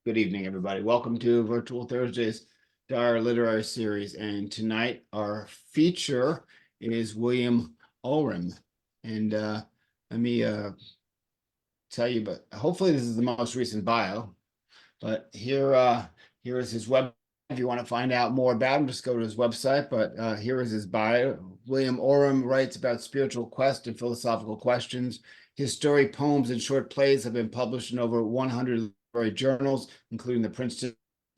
Good evening, everybody. Welcome to Virtual Thursdays, to our literary series. And tonight, our feature is William Orem. And let me tell you, but hopefully this is the most recent bio. But here is his web. If you want to find out more about him, just go to his website. But here is his bio. William Orem writes about spiritual quest and philosophical questions. His story, poems, and short plays have been published in over 100 literary journals, including the Princeton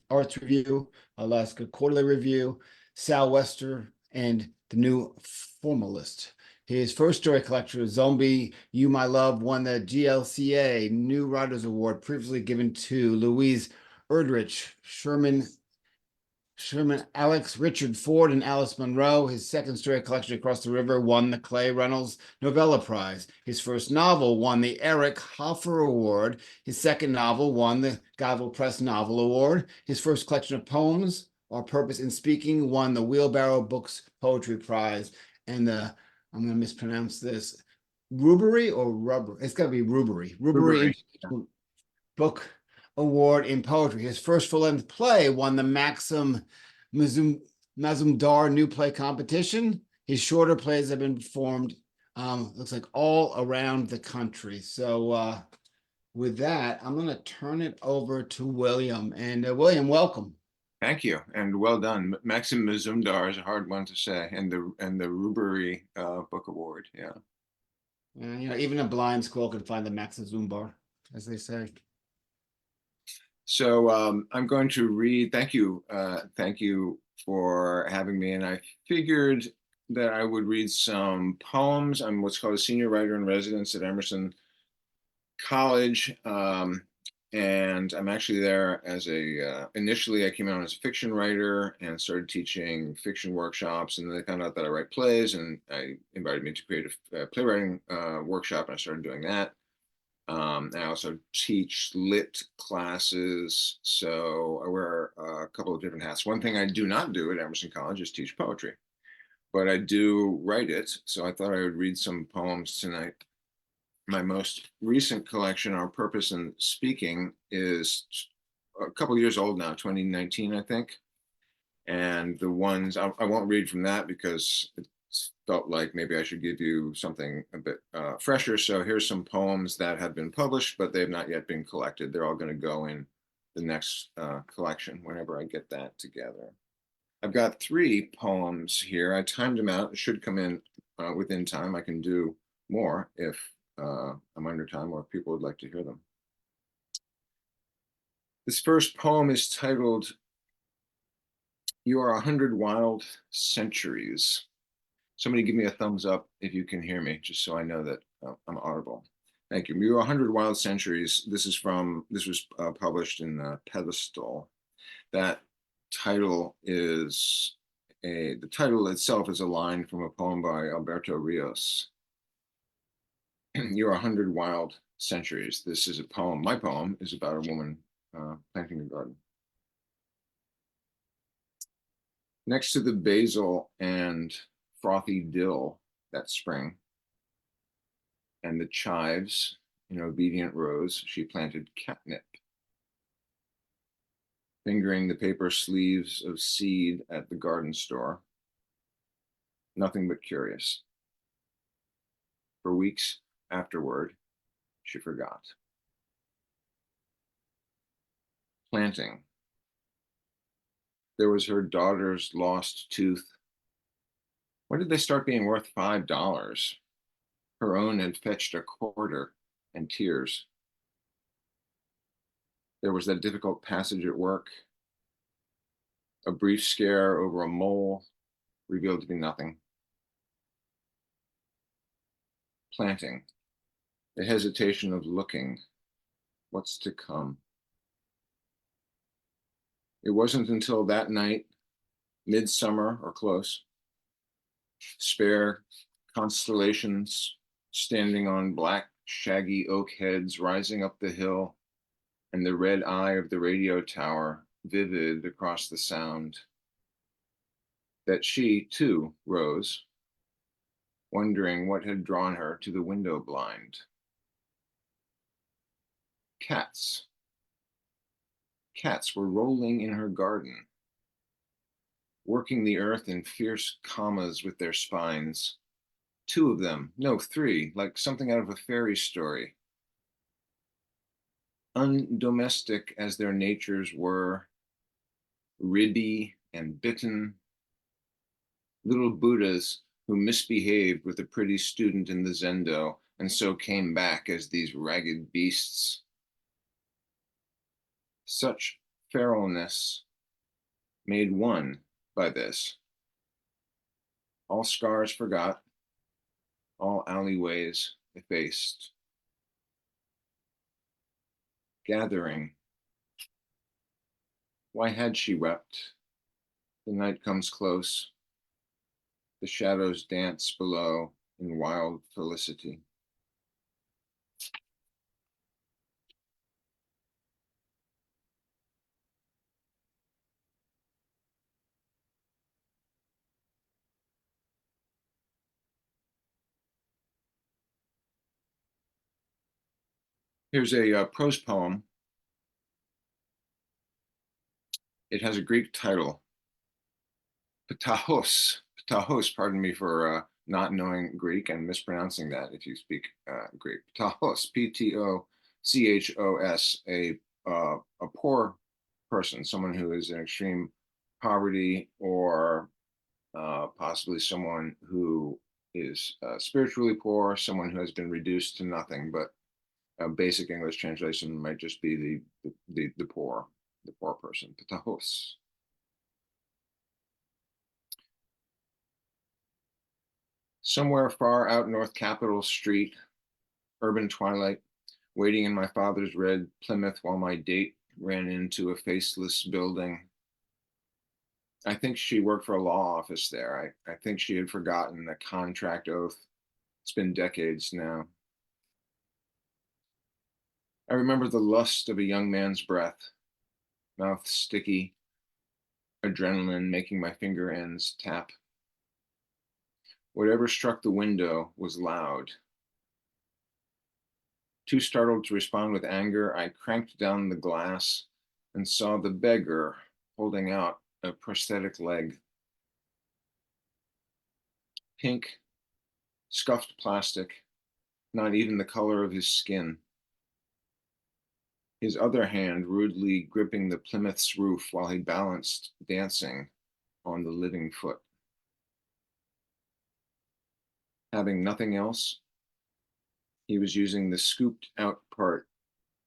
Arts Review, Alaska Quarterly Review, Sou'wester, and the New Formalist. His first story collection, Zombi, You My Love, won the GLCA New Writers Award, previously given to Louise Erdrich, Sherman Alexie, Richard Ford and Alice Munro. His second story collection, Across the River, won the Clay Reynolds Novella Prize. His first novel won the Eric Hoffer Award. His second novel won the Gival Press Novel Award. His first collection of poems, Our Purpose in Speaking, won the Wheelbarrow Books Poetry Prize. And I'm going to mispronounce this, Rubery or Rubber? It's got to be Rubery. Rubery International Book Award in Poetry. His first full-length play won the Maxim Mazumdar New Play Competition. His shorter plays have been performed, looks like all around the country. So with that, I'm going to turn it over to William. And William, welcome. Thank you, and well done. Maxim Mazumdar is a hard one to say, and the Rubery Book Award, yeah. Even a blind squirrel can find the Maxim Zumbar, as they say. So I'm going to read. Thank you for having me. And I figured that I would read some poems. I'm what's called a senior writer in residence at Emerson College. And I'm actually there as initially I came out as a fiction writer and started teaching fiction workshops, and then they found out that I write plays, and I invited me to create a playwriting workshop, and I started doing that. I also teach lit classes, so I wear a couple of different hats. One thing I do not do at Emerson College is teach poetry, but I do write it, so I thought I would read some poems tonight. My most recent collection, Our Purpose in Speaking, is a couple years old now, 2019, I think. And the ones, I won't read from that because it felt like maybe I should give you something a bit fresher. So here's some poems that have been published, but they've not yet been collected. They're all going to go in the next collection whenever I get that together. I've got 3 poems here. I timed them out. It should come in within time. I can do more if I'm under time or if people would like to hear them. This first poem is titled, You Are 100 Wild Centuries. Somebody give me a thumbs up if you can hear me, just so I know that I'm audible. Thank you. You Are 100 Wild Centuries. This was published in Pedestal. That title is the title itself is a line from a poem by Alberto Rios. You Are 100 Wild Centuries. This is a poem. My poem is about a woman planting a garden. Next to the basil and frothy dill that spring, and the chives in obedient rows, she planted catnip. Fingering the paper sleeves of seed at the garden store, nothing but curious. For weeks afterward, she forgot. Planting. There was her daughter's lost tooth. When did they start being worth $5? Her own had fetched a quarter and tears. There was that difficult passage at work. A brief scare over a mole revealed to be nothing. Planting. The hesitation of looking. What's to come? It wasn't until that night, midsummer or close, spare constellations standing on black, shaggy oak heads rising up the hill, and the red eye of the radio tower vivid across the sound, that she, too, rose, wondering what had drawn her to the window blind. Cats. Cats were rolling in her garden, working the earth in fierce commas with their spines. 2 of them, no, 3, like something out of a fairy story. Undomestic as their natures were, ribby and bitten, little Buddhas who misbehaved with a pretty student in the Zendo and so came back as these ragged beasts. Such feralness made one by this. All scars forgot, all alleyways effaced. Gathering. Why had she wept? The night comes close. The shadows dance below in wild felicity. Here's a prose poem. It has a Greek title, Patahos. Patahos, pardon me for not knowing Greek and mispronouncing that if you speak Greek. Patahos, P-T-O-C-H-O-S, a poor person, someone who is in extreme poverty, or possibly someone who is spiritually poor, someone who has been reduced to nothing. But a basic English translation might just be the poor person. Patahos. Somewhere far out North Capitol Street, urban twilight, waiting in my father's red Plymouth while my date ran into a faceless building. I think she worked for a law office there. I think she had forgotten the contract oath. It's been decades now. I remember the lust of a young man's breath, mouth sticky, adrenaline making my finger ends tap. Whatever struck the window was loud. Too startled to respond with anger, I cranked down the glass and saw the beggar holding out a prosthetic leg. Pink, scuffed plastic, not even the color of his skin. His other hand rudely gripping the Plymouth's roof while he balanced, dancing on the living foot. Having nothing else, he was using the scooped out part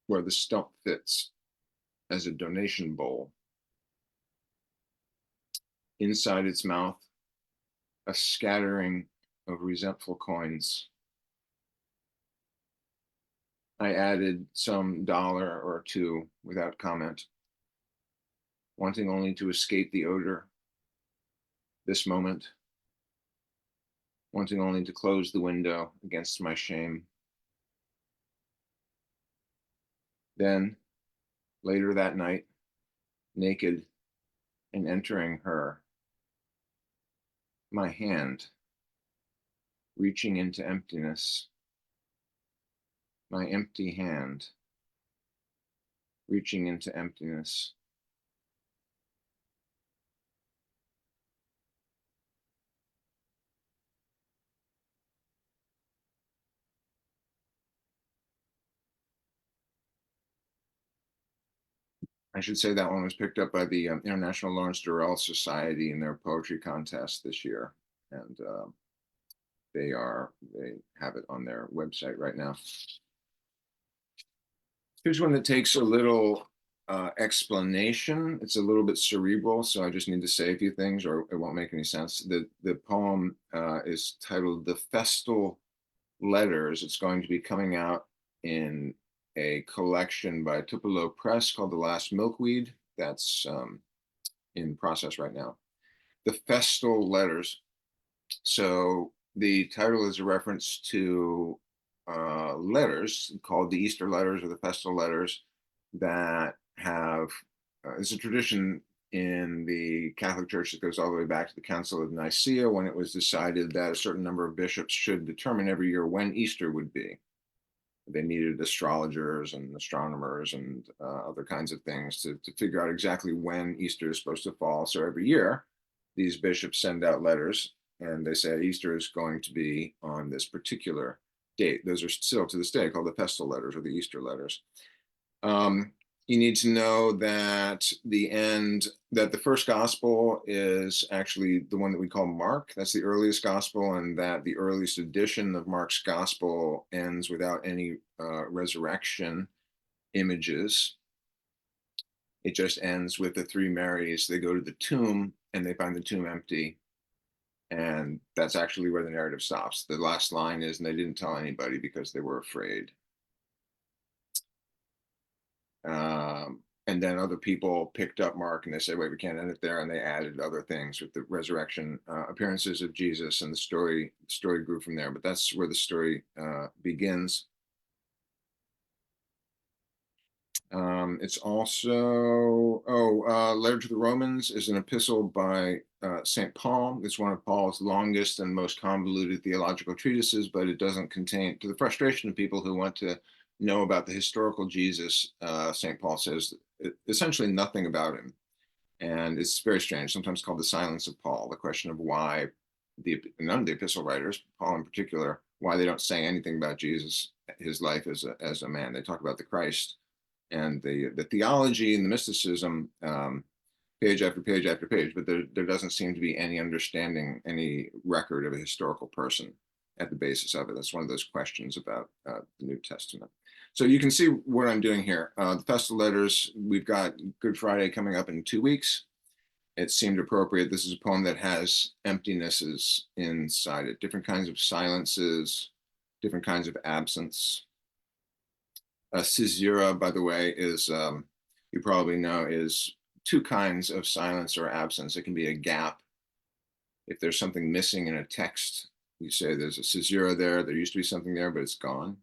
where the stump fits as a donation bowl. Inside its mouth, a scattering of resentful coins. I added some dollar or two without comment, wanting only to escape the odor. This moment, wanting only to close the window against my shame. Then, later that night, naked and entering her, my hand reaching into emptiness, my empty hand reaching into emptiness. I should say that one was picked up by the International Lawrence Durrell Society in their poetry contest this year, and they have it on their website right now. Here's one that takes a little explanation. It's a little bit cerebral, so I just need to say a few things or it won't make any sense. The poem is titled "The Festal Letters." It's going to be coming out in a collection by Tupelo Press called The Last Milkweed. That's in process right now. The Festal Letters. So the title is a reference to letters called the Easter letters or the Festal letters that have, it's a tradition in the Catholic Church that goes all the way back to the Council of Nicaea, when it was decided that a certain number of bishops should determine every year when Easter would be. they needed astrologers and astronomers and other kinds of things to figure out exactly when Easter is supposed to fall. So every year, these bishops send out letters and they say Easter is going to be on this particular date. Those are still to this day called the festal letters or the Easter letters. You need to know that the first gospel is actually the one that we call Mark. That's the earliest gospel, and that the earliest edition of Mark's gospel ends without any resurrection images. It just ends with the three Marys. They go to the tomb and they find the tomb empty. And that's actually where the narrative stops. The last line is, and they didn't tell anybody because they were afraid. And then other people picked up Mark and they said, wait, we can't end it there. And they added other things with the resurrection appearances of Jesus, and the story grew from there. But that's where the story begins. It's also, Letter to the Romans is an epistle by St. Paul. It's one of Paul's longest and most convoluted theological treatises, but it doesn't contain, to the frustration of people who want to know about the historical Jesus, St. Paul says essentially nothing about him. And it's very strange, sometimes called the silence of Paul, the question of why none of the epistle writers, Paul in particular, why they don't say anything about Jesus, his life as a man. They talk about the Christ and the theology and the mysticism, page after page after page, but there doesn't seem to be any understanding, any record of a historical person at the basis of it. That's one of those questions about the New Testament. So you can see what I'm doing here. The festal letters, we've got Good Friday coming up in 2 weeks. It seemed appropriate. This is a poem that has emptinesses inside it, different kinds of silences, different kinds of absence. Caesura, by the way, is, you probably know, is two kinds of silence or absence. It can be a gap. If there's something missing in a text, you say there's a caesura there. There used to be something there, but it's gone.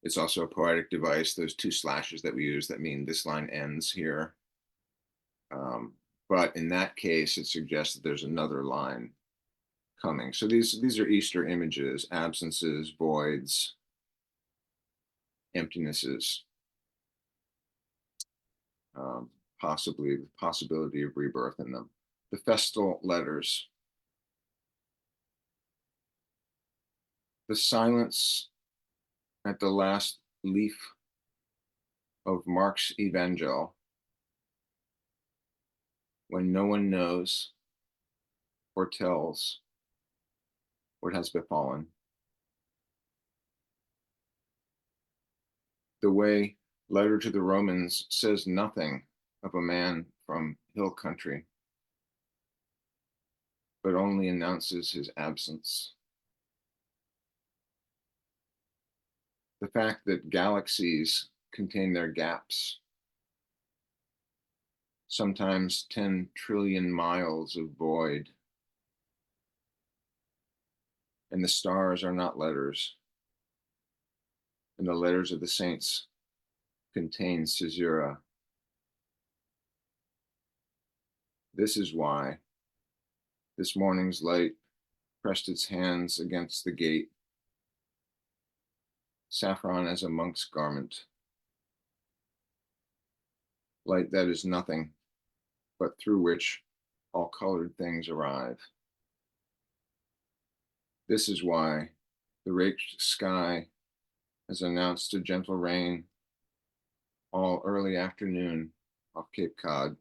It's also a poetic device. Those two slashes that we use that mean this line ends here. But in that case, it suggests that there's another line coming. So these are Easter images, absences, voids, emptinesses, possibly the possibility of rebirth in them. The festal letters. The silence at the last leaf of Mark's Evangel, when no one knows or tells what has befallen. The way Letter to the Romans says nothing of a man from hill country, but only announces his absence. The fact that galaxies contain their gaps, sometimes 10 trillion miles of void, and the stars are not letters, and the letters of the saints contain caesura. This is why this morning's light pressed its hands against the gate, saffron as a monk's garment, light that is nothing, but through which all colored things arrive. This is why the raked sky has announced a gentle rain all early afternoon off Cape Cod.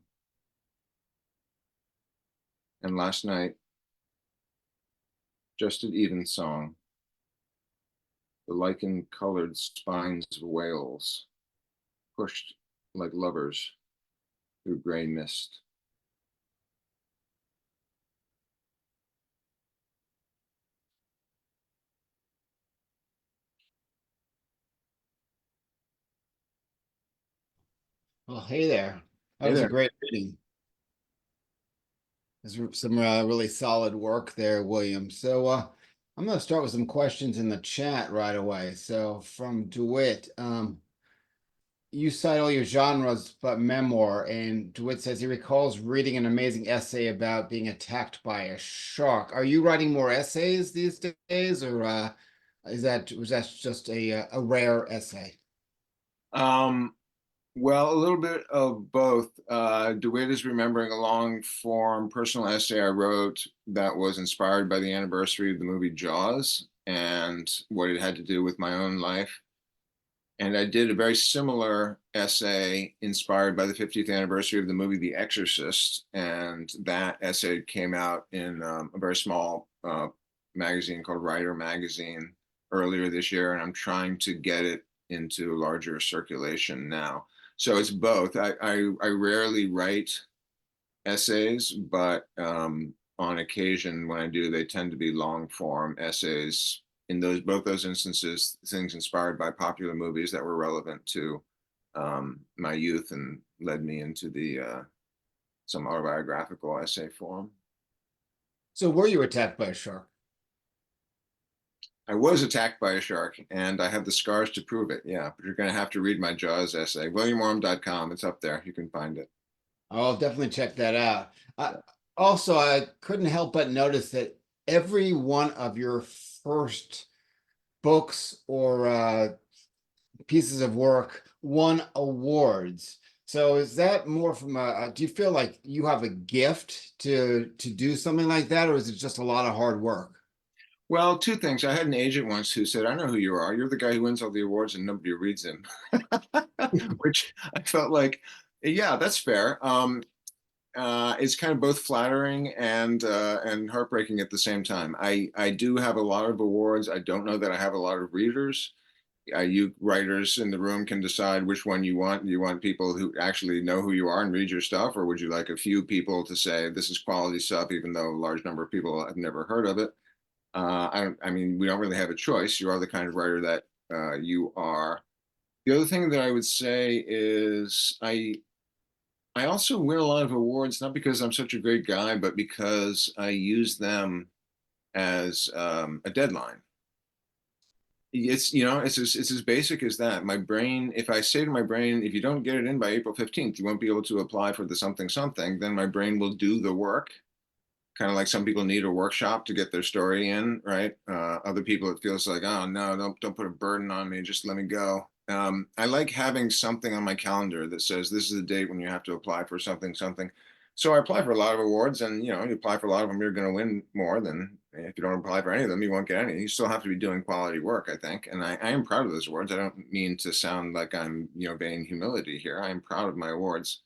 And last night, just at evensong, the lichen-colored spines of whales pushed like lovers through gray mist. Well, hey there. That Hey was a there. great reading. There's some really solid work there, William. So I'm going to start with some questions in the chat right away. So from DeWitt, you cite all your genres but memoir, and DeWitt says he recalls reading an amazing essay about being attacked by a shark. Are you writing more essays these days, or Was that just a rare essay? Um, well, a little bit of both. DeWitt is remembering a long form personal essay I wrote that was inspired by the anniversary of the movie Jaws and what it had to do with my own life. And I did a very similar essay inspired by the 50th anniversary of the movie The Exorcist. And that essay came out in a very small magazine called Writer Magazine earlier this year. And I'm trying to get it into larger circulation now. So it's both. I rarely write essays, but on occasion when I do, they tend to be long form essays. In both those instances, things inspired by popular movies that were relevant to my youth and led me into the some autobiographical essay form. So were you attacked by a shark? I was attacked by a shark, and I have the scars to prove it. Yeah, but you're going to have to read my Jaws essay, williamorem.com. It's up there. You can find it. I'll definitely check that out. Also, I couldn't help but notice that every one of your first books or pieces of work won awards. So is that more from do you feel like you have a gift to do something like that, or is it just a lot of hard work? Well, two things. I had an agent once who said, I know who you are. You're the guy who wins all the awards and nobody reads them, which I felt like, yeah, that's fair. It's kind of both flattering and heartbreaking at the same time. I do have a lot of awards. I don't know that I have a lot of readers. You writers in the room can decide which one you want. You want people who actually know who you are and read your stuff, or would you like a few people to say this is quality stuff, even though a large number of people have never heard of it? I mean, we don't really have a choice. You are the kind of writer that you are. The other thing that I would say is I also win a lot of awards, not because I'm such a great guy, but because I use them as a deadline. It's as basic as that. My brain, if I say to my brain, if you don't get it in by April 15th, you won't be able to apply for the something something, then my brain will do the work. Kind of like some people need a workshop to get their story in, right? Other people, it feels like, oh no, don't put a burden on me, just let me go. I like having something on my calendar that says this is the date when you have to apply for something something. So I apply for a lot of awards, and you apply for a lot of them, you're going to win more than if you don't apply for any of them, you won't get any. You still have to be doing quality work, I think, and I am proud of those awards. I don't mean to sound like I'm vain humility here. I am proud of my awards.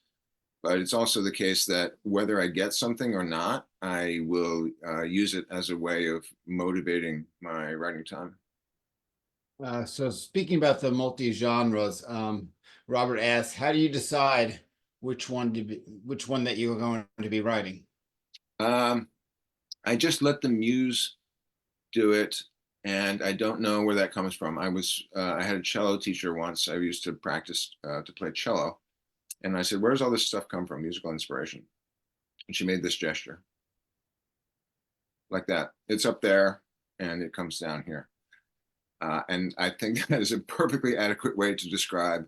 But it's also the case that whether I get something or not, I will use it as a way of motivating my writing time. So speaking about the multi-genres, Robert asks, how do you decide which one that you're going to be writing? Um, I just let the muse do it, and I don't know where that comes from. I had a cello teacher once. I used to practice to play cello, and I said, "Where's all this stuff come from? Musical inspiration?" And she made this gesture, like that. It's up there, and it comes down here. And I think that is a perfectly adequate way to describe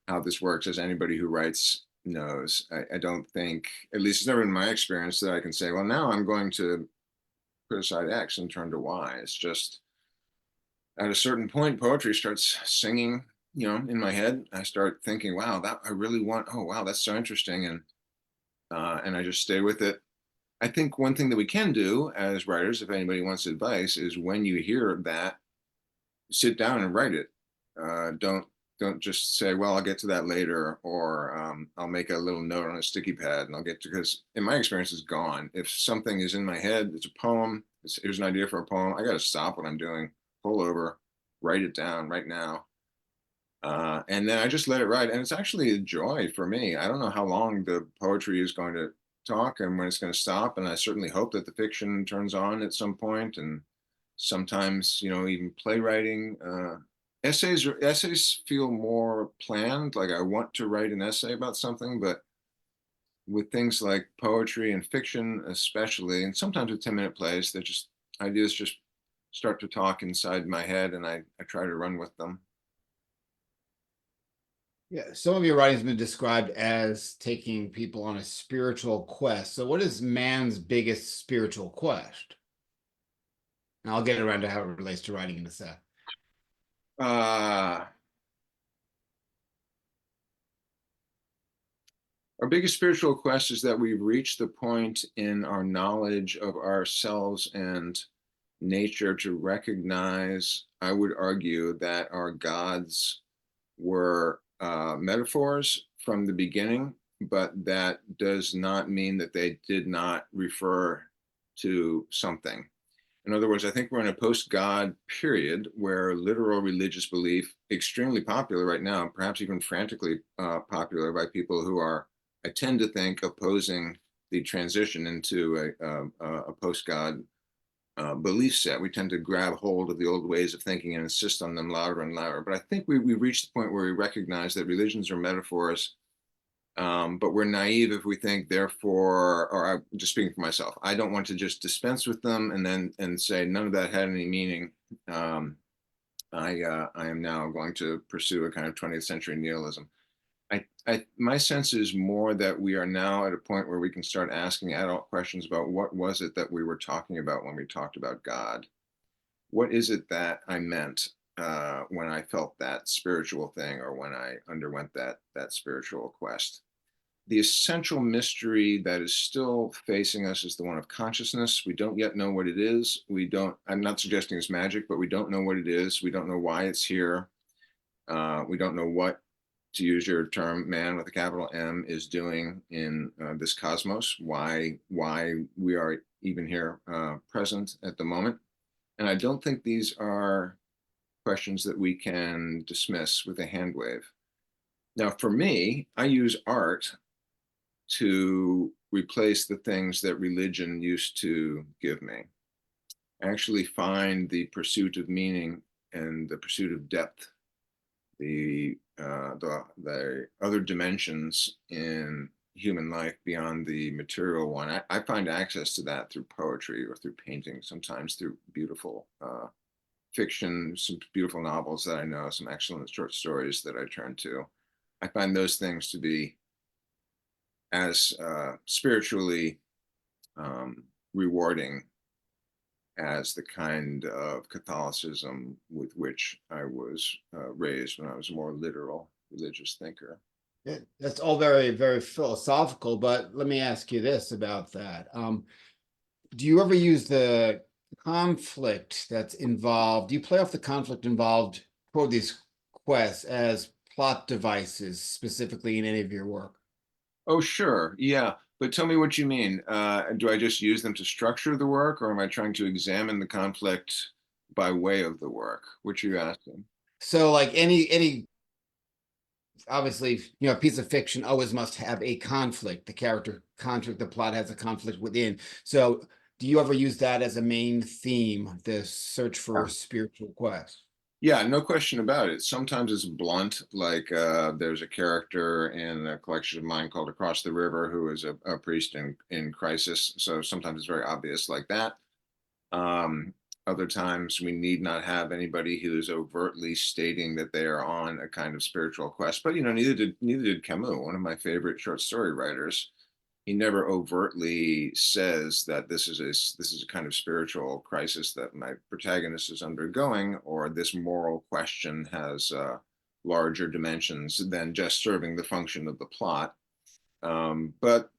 how this works, as anybody who writes knows. I don't think, at least it's never in my experience, that I can say, well, now I'm going to put aside X and turn to Y. It's just at a certain point, poetry starts singing, in my head. I start thinking, wow, that I really want, oh, wow, that's so interesting. And I just stay with it. I think one thing that we can do as writers, if anybody wants advice, is when you hear that, sit down and write it. Don't just say, well, I'll get to that later, or I'll make a little note on a sticky pad and I'll get to, because in my experience it's gone. If something is in my head, it's a poem, here's an idea for a poem, I got to stop what I'm doing, pull over, write it down right now. And then I just let it ride. And it's actually a joy for me. I don't know how long the poetry is going to talk and when it's going to stop. And I certainly hope that the fiction turns on at some point. And sometimes, even playwriting. Essays feel more planned. Like I want to write an essay about something, but with things like poetry and fiction, especially, and sometimes with 10-minute plays, ideas just start to talk inside my head, and I try to run with them. Yeah, some of your writing has been described as taking people on a spiritual quest. So what is man's biggest spiritual quest? And I'll get around to how it relates to writing in a sec. Our biggest spiritual quest is that we've reached the point in our knowledge of ourselves and nature to recognize, I would argue, that our gods were metaphors from the beginning, but that does not mean that they did not refer to something. In other words, I think we're in a post-God period where literal religious belief, extremely popular right now, perhaps even frantically popular by people who are, I tend to think, opposing the transition into a post-God belief set. We tend to grab hold of the old ways of thinking and insist on them louder and louder. But I think we've reached the point where we recognize that religions are metaphors, but we're naive if we think, therefore, or I'm just speaking for myself, I don't want to just dispense with them and say none of that had any meaning. I am now going to pursue a kind of 20th century nihilism. My sense is more that we are now at a point where we can start asking adult questions about what was it that we were talking about when we talked about God? What is it that I meant when I felt that spiritual thing or when I underwent that spiritual quest? The essential mystery that is still facing us is the one of consciousness. We don't yet know what it is. I'm not suggesting it's magic, but we don't know what it is. We don't know why it's here. We don't know what, to use your term, man with a capital M, is doing in this cosmos, why we are even here present at the moment. And I don't think these are questions that we can dismiss with a hand wave. Now, for me, I use art to replace the things that religion used to give me. I actually find the pursuit of meaning and the pursuit of depth, the other dimensions in human life beyond the material one. I find access to that through poetry or through painting, sometimes through beautiful fiction, some beautiful novels that I know, some excellent short stories that I turn to. I find those things to be as spiritually rewarding as the kind of Catholicism with which I was raised when I was a more literal religious thinker. Yeah, that's all very, very philosophical, but let me ask you this about that. Do you ever use the conflict that's involved? Do you play off the conflict involved for these quests as plot devices, specifically in any of your work? Oh, sure. Yeah. But tell me what you mean. Do I just use them to structure the work, or am I trying to examine the conflict by way of the work? Which are you asking? So, like any obviously, a piece of fiction always must have a conflict. The character conflict, the plot has a conflict within. So, do you ever use that as a main theme, the search for spiritual quest? Yeah, no question about it. Sometimes it's blunt, like there's a character in a collection of mine called Across the River who is a priest in crisis. So sometimes it's very obvious like that. Um, Other times we need not have anybody who is overtly stating that they are on a kind of spiritual quest. But neither did Camus, one of my favorite short story writers. He never overtly says that this is a kind of spiritual crisis that my protagonist is undergoing, or this moral question has larger dimensions than just serving the function of the plot. But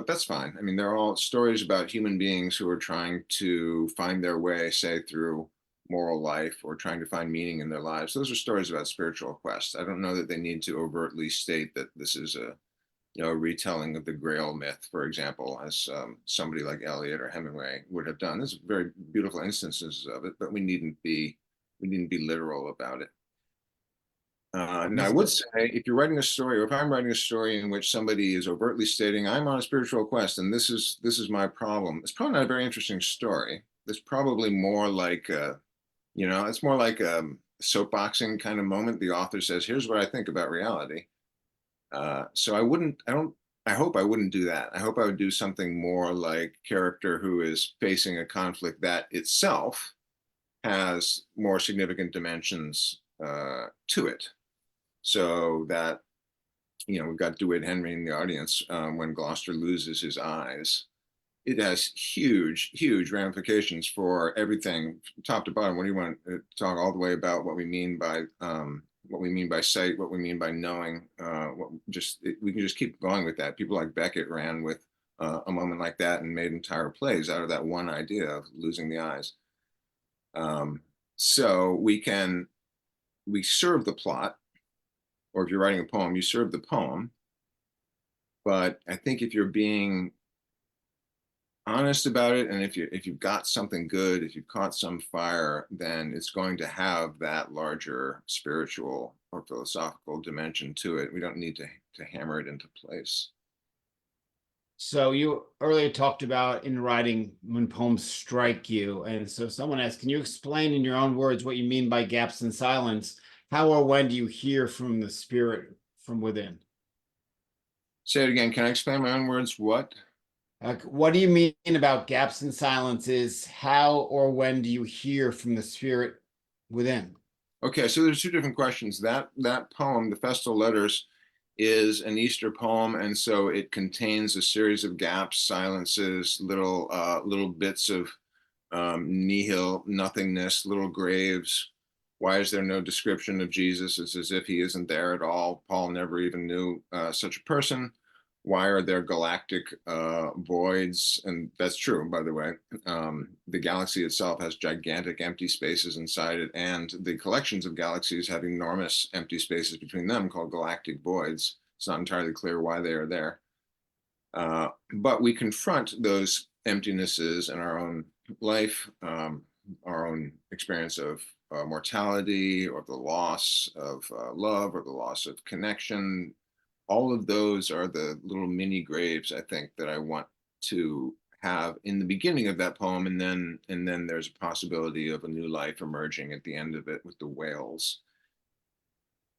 that's fine. I mean, they're all stories about human beings who are trying to find their way, say, through moral life or trying to find meaning in their lives. Those are stories about spiritual quest. I don't know that they need to overtly state that this is a retelling of the Grail myth, for example, as somebody like Eliot or Hemingway would have done. There's very beautiful instances of it, but we needn't be literal about it. Now, I would say if you're writing a story, or if I'm writing a story in which somebody is overtly stating, "I'm on a spiritual quest, and this is my problem," it's probably not a very interesting story. It's probably more like it's more like a soapboxing kind of moment. The author says, "Here's what I think about reality." So I hope I wouldn't do that. I hope I would do something more like character who is facing a conflict that itself has more significant dimensions to it. So that, we've got DeWitt Henry in the audience when Gloucester loses his eyes. it has huge ramifications for everything, top to bottom. What do you want to talk all the way about what we mean by sight, what we mean by knowing? We can just keep going with that. People like Beckett ran with a moment like that and made entire plays out of that one idea of losing the eyes. So we serve the plot, or if you're writing a poem, you serve the poem. But I think if you're being honest about it, and if you've got something good, if you've caught some fire, then it's going to have that larger spiritual or philosophical dimension to it. We don't need to hammer it into place. So you earlier talked about in writing when poems strike you. And so someone asked, can you explain in your own words what you mean by gaps in silence? How or when do you hear from the spirit from within? Say it again. Can I explain my own words? What? What do you mean about gaps in silences? How or when do you hear from the spirit within? Okay, so there's two different questions. That poem, The Festal Letters, is an Easter poem, and so it contains a series of gaps, silences, little bits of nihil, nothingness, little graves. Why is there no description of Jesus? It's as if he isn't there at all. Paul never even knew such a person. Why are there galactic voids? And that's true, by the way. The galaxy itself has gigantic empty spaces inside it, and the collections of galaxies have enormous empty spaces between them called galactic voids. It's not entirely clear why they are there. But we confront those emptinesses in our own life, our own experience of mortality, or the loss of love, or the loss of connection. All of those are the little mini graves, I think, that I want to have in the beginning of that poem, and then there's a possibility of a new life emerging at the end of it with the whales.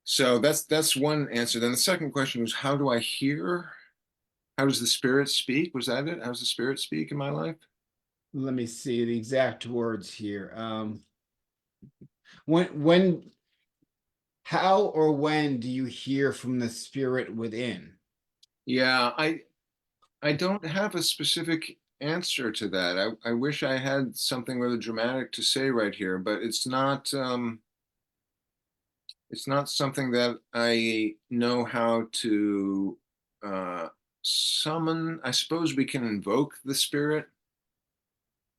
So that's one answer. Then the second question was, how do I hear? How does the spirit speak? Was that it? How does the spirit speak in my life? Let me see the exact words here. When how or when do you hear from the spirit within? Yeah, I don't have a specific answer to that. I wish I had something really dramatic to say right here, but it's not something that I know how to summon. I suppose we can invoke the spirit.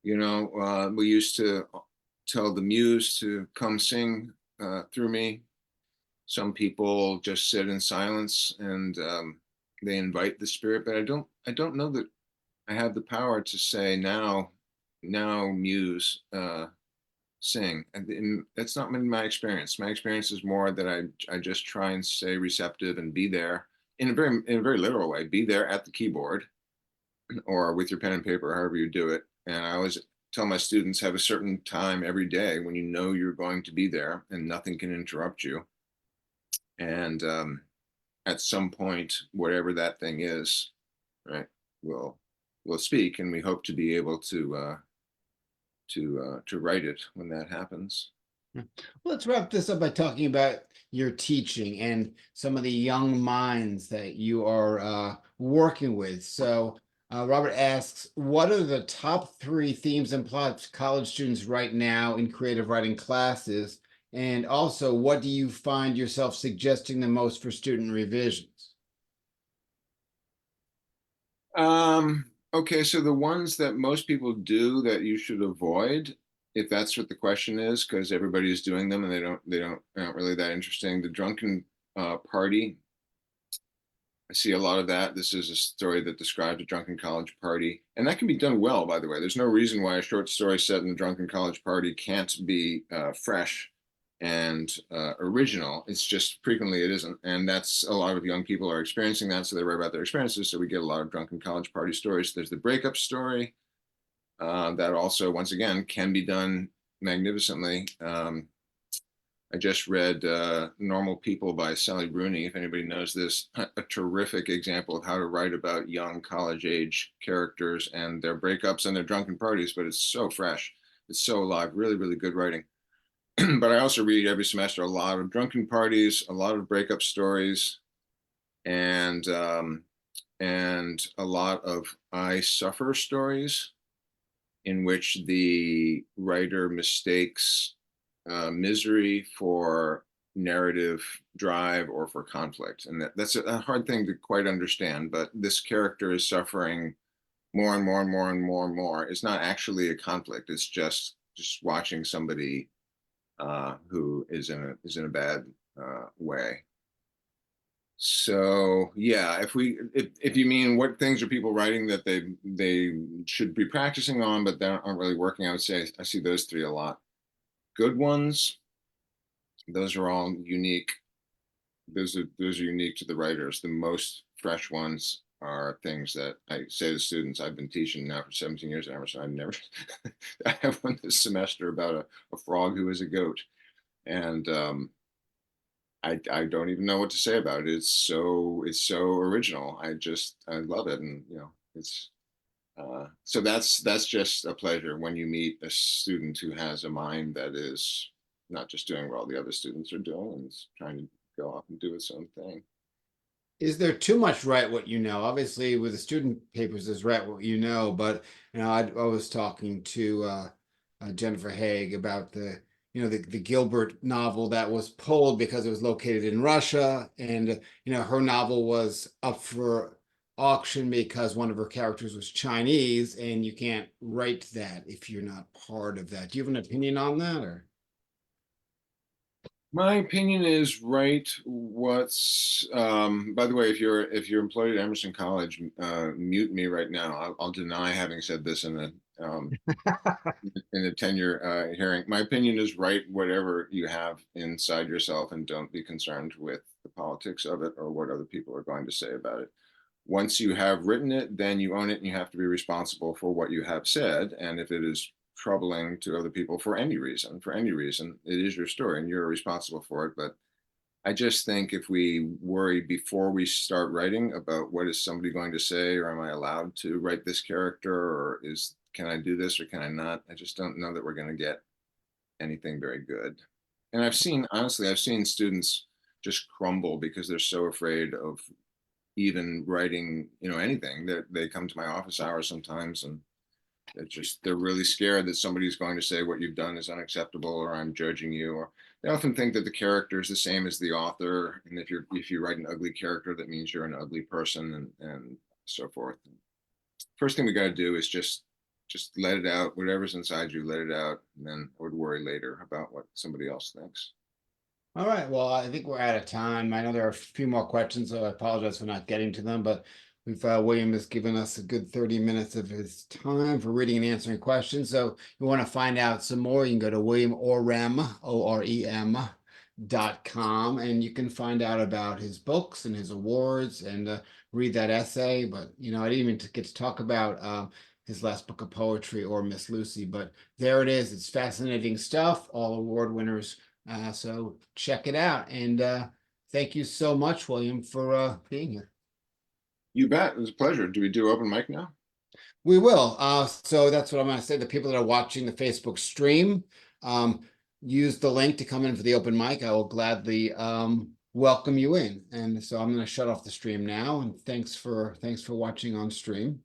We used to tell the muse to come sing through me. Some people just sit in silence and they invite the spirit, but I don't know that I have the power to say now muse, sing. And that's not been my experience. My experience is more that I just try and stay receptive and be there in a very literal way. Be there at the keyboard or with your pen and paper, however you do it. And I always tell my students, have a certain time every day when you know you're going to be there and nothing can interrupt you. And at some point, whatever that thing is, right, we'll speak, and we hope to be able to write it when that happens. Let's wrap this up by talking about your teaching and some of the young minds that you are working with. So Robert asks, what are the top 3 themes and plots college students right now in creative writing classes? And also, what do you find yourself suggesting the most for student revisions? Okay, so the ones that most people do that you should avoid, if that's what the question is, because everybody's doing them and they're not really that interesting. The drunken party. I see a lot of that. This is a story that describes a drunken college party, and that can be done well, by the way. There's no reason why a short story set in a drunken college party can't be fresh and original. It's just frequently it isn't, and that's a lot of young people are experiencing that, so they write about their experiences. So we get a lot of drunken college party stories. There's the breakup story that also, once again, can be done magnificently. I just read Normal People by Sally Rooney, if anybody knows this, a terrific example of how to write about young college age characters and their breakups and their drunken parties, but it's so fresh. It's so alive, really, really good writing. But I also read every semester a lot of drunken parties, a lot of breakup stories, and and a lot of I suffer stories in which the writer mistakes misery for narrative drive or for conflict. And that's a hard thing to quite understand, but this character is suffering more and more and more and more and more. It's not actually a conflict. It's just watching somebody who is in a bad way. So yeah, if you mean what things are people writing that they should be practicing on, but they aren't really working, I would say I see those three a lot. Good ones, those are all unique. Those are unique to the writers. The most fresh ones are things that I say to students. I've been teaching now for 17 years at Emerson. I've never I have one this semester about a frog who is a goat. And I don't even know what to say about it. It's so original. I love it, and it's so that's just a pleasure when you meet a student who has a mind that is not just doing what all the other students are doing and is trying to go off and do its own thing. Is there too much write what you know? Obviously, with the student papers, there's write what you know, but I was talking to Jennifer Haig about the Gilbert novel that was pulled because it was located in Russia, and her novel was up for auction because one of her characters was Chinese, and you can't write that if you're not part of that. Do you have an opinion on that, or? My opinion is right. What's by the way, if you're employed at Emerson College, mute me right now. I'll deny having said this in a tenure hearing. My opinion is write whatever you have inside yourself and don't be concerned with the politics of it or what other people are going to say about it. Once you have written it, then you own it and you have to be responsible for what you have said. And if it is troubling to other people for any reason, it is your story and you're responsible for it. But I just think if we worry before we start writing about what is somebody going to say, or am I allowed to write this character, or can I do this or can I not? I just don't know that we're going to get anything very good. And honestly, I've seen students just crumble because they're so afraid of even writing, anything. That they come to my office hours sometimes and they're really scared that somebody's going to say what you've done is unacceptable or I'm judging you, or they often think that the character is the same as the author, and if you write an ugly character, that means you're an ugly person, and so forth. First thing we got to do is just let it out. Whatever's inside you, let it out, and then I would worry later about what somebody else thinks. All right. Well, I think we're out of time. I know there are a few more questions, so I apologize for not getting to them, but William has given us a good 30 minutes of his time for reading and answering questions. So if you want to find out some more, you can go to William Orem, OREM.com, and you can find out about his books and his awards and read that essay. But I didn't even get to talk about his last book of poetry, or Miss Lucy, but there it is. It's fascinating stuff. All award winners. So check it out. And thank you so much, William, for being here. You bet. It was a pleasure. Do we do open mic now? We will. So that's what I'm going to say. The people that are watching the Facebook stream, use the link to come in for the open mic. I will gladly welcome you in. And so I'm going to shut off the stream now. And thanks for watching on stream.